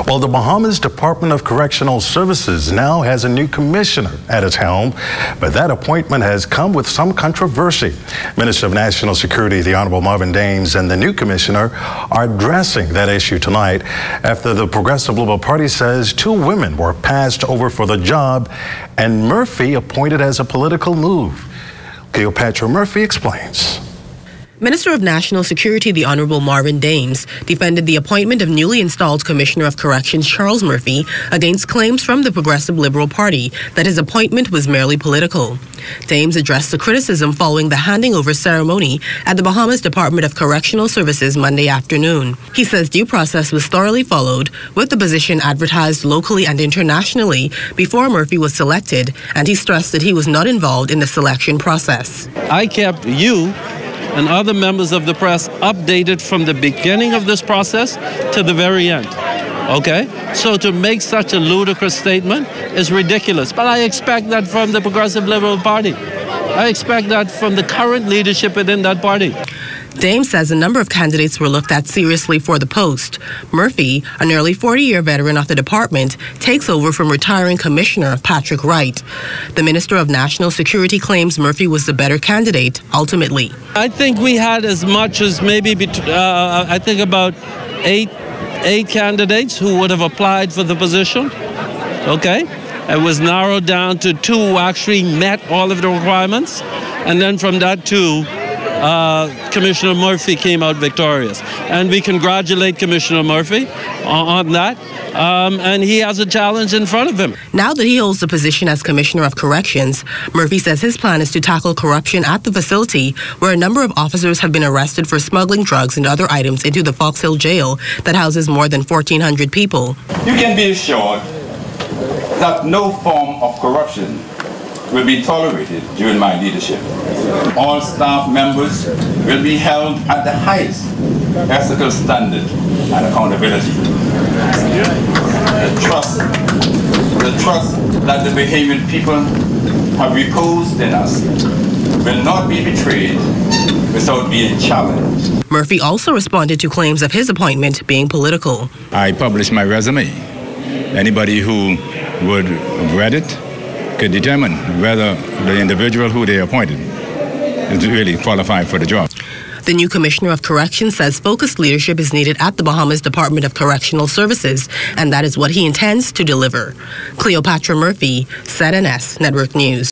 Well, the Bahamas Department of Correctional Services now has a new commissioner at its helm, but that appointment has come with some controversy. Minister of National Security, the Honorable Marvin Dames, and the new commissioner are addressing that issue tonight after the Progressive Liberal Party says two women were passed over for the job and Murphy appointed as a political move. Cleopatra Murphy explains. Minister of National Security, the Honorable Marvin Dames, defended the appointment of newly installed Commissioner of Corrections Charles Murphy against claims from the Progressive Liberal Party that his appointment was merely political. Dames addressed the criticism following the handing over ceremony at the Bahamas Department of Correctional Services Monday afternoon. He says due process was thoroughly followed, with the position advertised locally and internationally before Murphy was selected, and he stressed that he was not involved in the selection process. I kept you and other members of the press updated from the beginning of this process to the very end. Okay? So to make such a ludicrous statement is ridiculous. But I expect that from the Progressive Liberal Party. I expect that from the current leadership within that party. Dames says a number of candidates were looked at seriously for the post. Murphy, a nearly 40-year veteran of the department, takes over from retiring Commissioner Patrick Wright. The Minister of National Security claims Murphy was the better candidate, ultimately. I think we had as much as maybe, I think about eight candidates who would have applied for the position. Okay? It was narrowed down to two who actually met all of the requirements. And then from that two, Commissioner Murphy came out victorious. And we congratulate Commissioner Murphy on that. And he has a challenge in front of him. Now that he holds the position as Commissioner of Corrections, Murphy says his plan is to tackle corruption at the facility, where a number of officers have been arrested for smuggling drugs and other items into the Fox Hill jail that houses more than 1,400 people. You can be assured that no form of corruption will be tolerated during my leadership. All staff members will be held at the highest ethical standard and accountability. The trust that the Bahamian people have reposed in us will not be betrayed without being challenged. Murphy also responded to claims of his appointment being political. I published my resume. Anybody who would have read it could determine whether the individual who they appointed is really qualified for the job. The new Commissioner of Corrections says focused leadership is needed at the Bahamas Department of Correctional Services, and that is what he intends to deliver. Cleopatra Murphy, ZNS Network News.